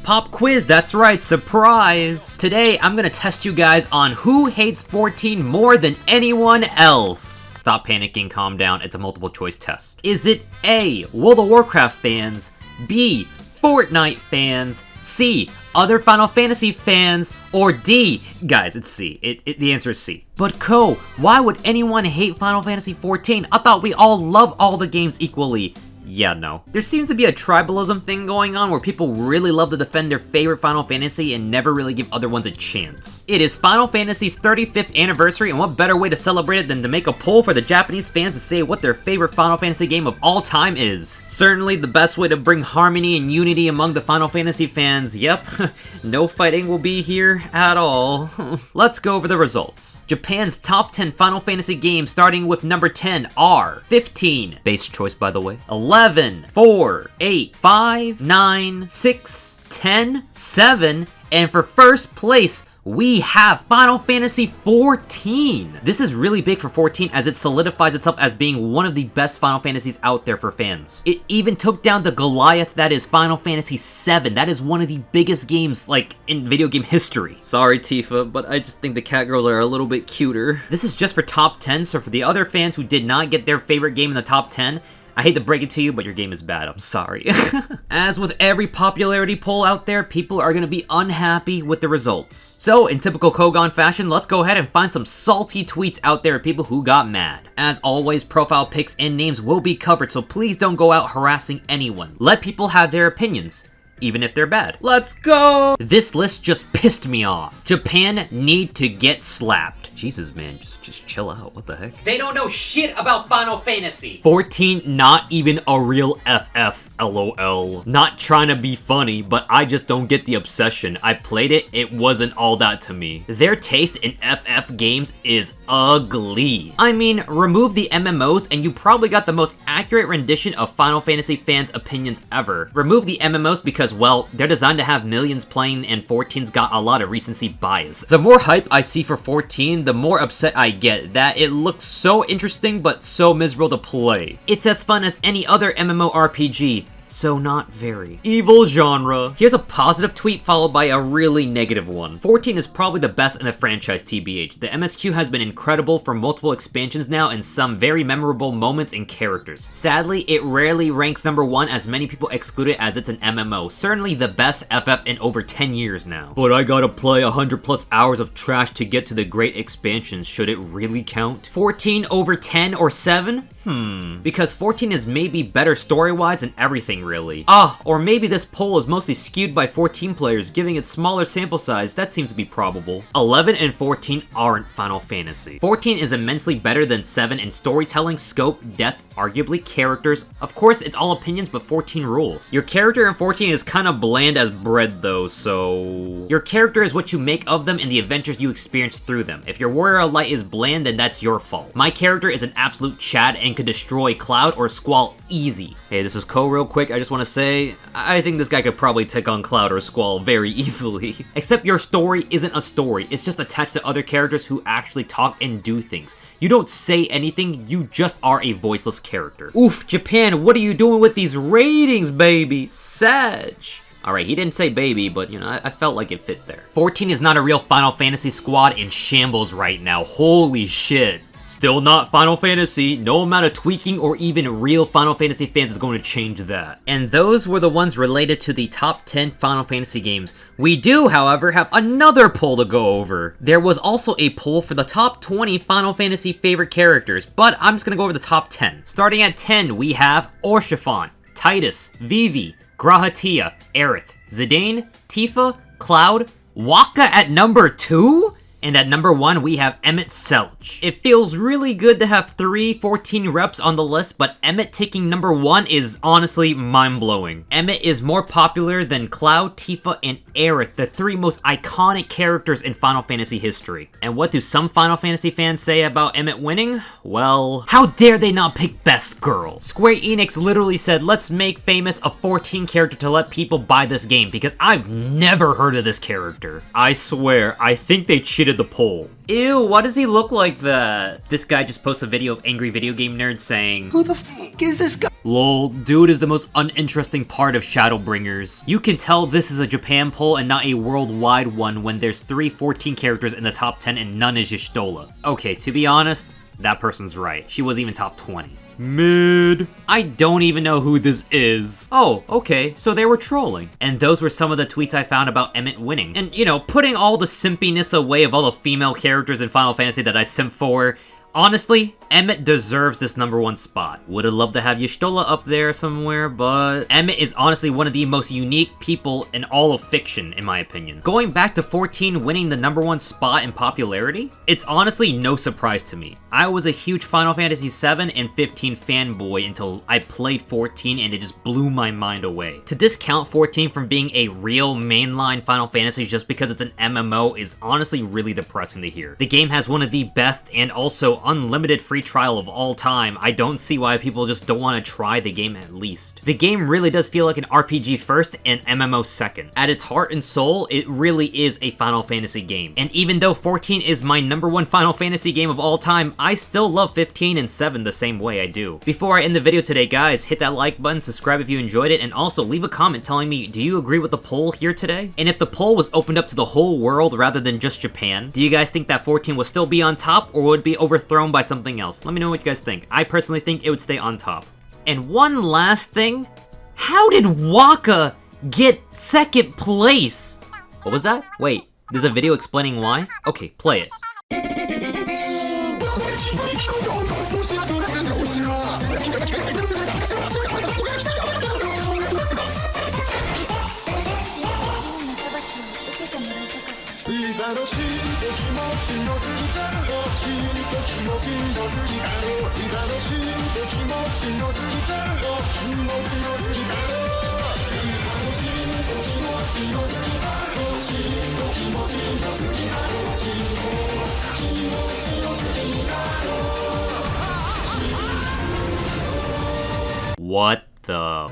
pop quiz, that's right, surprise! Today, I'm gonna test you guys on who hates 14 more than anyone else. Stop panicking, calm down, it's a multiple choice test. Is it A, World of Warcraft fans, B, Fortnite fans, C, other Final Fantasy fans, or D, guys, it's C. The answer is C. But Ko, why would anyone hate Final Fantasy 14? I thought we all love all the games equally. Yeah, no. There seems to be a tribalism thing going on where people really love to defend their favorite Final Fantasy and never really give other ones a chance. It is Final Fantasy's 35th anniversary, and what better way to celebrate it than to make a poll for the Japanese fans to say what their favorite Final Fantasy game of all time is. Certainly the best way to bring harmony and unity among the Final Fantasy fans. Yep, no fighting will be here at all. Let's go over the results. Japan's top 10 Final Fantasy games starting with number 10 are 15, base choice by the way, 11, 4, 8, 5, 9, 6, 10, 7, and for first place, we have Final Fantasy 14. This is really big for 14 as it solidifies itself as being one of the best Final Fantasies out there for fans. It even took down the Goliath that is Final Fantasy 7. That is one of the biggest games, like, in video game history. Sorry, Tifa, but I just think the cat girls are a little bit cuter. This is just for top 10, so for the other fans who did not get their favorite game in the top 10, I hate to break it to you, but your game is bad. I'm sorry. As with every popularity poll out there, people are gonna be unhappy with the results. So, in typical Kougaon fashion, let's go ahead and find some salty tweets out there of people who got mad. As always, profile pics and names will be covered, so please don't go out harassing anyone. Let people have their opinions, even if they're bad. Let's go! This list just pissed me off. Japan need to get slapped. Jesus, man, just chill out. What the heck? They don't know shit about Final Fantasy. 14, not even a real FF. LOL. Not trying to be funny, but I just don't get the obsession. I played it, it wasn't all that to me. Their taste in FF games is ugly. I mean, remove the MMOs and you probably got the most accurate rendition of Final Fantasy fans' opinions ever. Remove the MMOs because, well, they're designed to have millions playing and 14's got a lot of recency bias. The more hype I see for 14, the more upset I get that it looks so interesting but so miserable to play. It's as fun as any other MMORPG, so not very. Evil genre. Here's a positive tweet followed by a really negative one. 14 is probably the best in the franchise, TBH. The MSQ has been incredible for multiple expansions now and some very memorable moments and characters. Sadly, it rarely ranks number 1 as many people exclude it as it's an MMO. Certainly the best FF in over 10 years now. But I gotta play 100 plus hours of trash to get to the great expansions. Should it really count? 14 over 10 or 7? Because 14 is maybe better story-wise and everything really. Or maybe this poll is mostly skewed by 14 players, giving it smaller sample size. That seems to be probable. 11 and 14 aren't Final Fantasy. 14 is immensely better than 7 in storytelling, scope, depth, arguably characters. Of course, it's all opinions, but 14 rules. Your character in 14 is kind of bland as bread though, so... Your character is what you make of them and the adventures you experience through them. If your Warrior of Light is bland, then that's your fault. My character is an absolute Chad and could destroy Cloud or Squall easy. Hey, this is Ko real quick. I just want to say, I think this guy could probably take on Cloud or Squall very easily. Except your story isn't a story. It's just attached to other characters who actually talk and do things. You don't say anything, you just are a voiceless character. Oof, Japan, what are you doing with these ratings, baby? Sag. Alright, he didn't say baby, but, you know, I felt like it fit there. 14 is not a real Final Fantasy squad in shambles right now. Holy shit. Still not Final Fantasy. No amount of tweaking or even real Final Fantasy fans is going to change that. And those were the ones related to the top 10 Final Fantasy games. We do, however, have another poll to go over. There was also a poll for the top 20 Final Fantasy favorite characters, but I'm just gonna go over the top 10. Starting at 10, we have Orshifon, Titus, Vivi, Grahatia, Aerith, Zidane, Tifa, Cloud, Wakka at number 2? And at number 1, we have Emmett Selch. It feels really good to have 3 14 reps on the list, but Emmett taking number 1 is honestly mind-blowing. Emmett is more popular than Cloud, Tifa, and Aerith, the 3 most iconic characters in Final Fantasy history. And what do some Final Fantasy fans say about Emmett winning? Well, how dare they not pick Best Girl? Square Enix literally said, let's make famous a 14 character to let people buy this game, because I've never heard of this character. I swear, I think they cheated created the poll. Ew, why does he look like that? This guy just posts a video of angry video game nerds saying, "Who the fuck is this guy?" Lol, dude is the most uninteresting part of Shadowbringers. You can tell this is a Japan poll and not a worldwide one when there's 14 characters in the top 10 and none is Y'shtola. Okay, to be honest, that person's right. She wasn't even top 20. Mid. I don't even know who this is. Oh, okay, so they were trolling. And those were some of the tweets I found about Emmett winning. And, you know, putting all the simpiness away of all the female characters in Final Fantasy that I simp for, honestly, Emmett deserves this #1 spot. Would've loved to have Y'shtola up there somewhere, but Emmett is honestly one of the most unique people in all of fiction, in my opinion. Going back to 14 winning the #1 spot in popularity, it's honestly no surprise to me. I was a huge Final Fantasy VII and 15 fanboy until I played 14 and it just blew my mind away. To discount 14 from being a real mainline Final Fantasy just because it's an MMO is honestly really depressing to hear. The game has one of the best and also unlimited free trial of all time. I don't see why people just don't want to try the game at least. The game really does feel like an RPG first and MMO second. At its heart and soul, it really is a Final Fantasy game. And even though 14 is my #1 Final Fantasy game of all time, I still love 15 and 7 the same way I do. Before I end the video today, guys, hit that like button, subscribe if you enjoyed it, and also leave a comment telling me, do you agree with the poll here today? And if the poll was opened up to the whole world rather than just Japan, do you guys think that 14 will still be on top or would be overthrown by something else? Let me know what you guys think. I personally think it would stay on top. And one last thing, how did Wakka get second place? What was that? Wait, there's a video explaining why? Okay, play it. What the...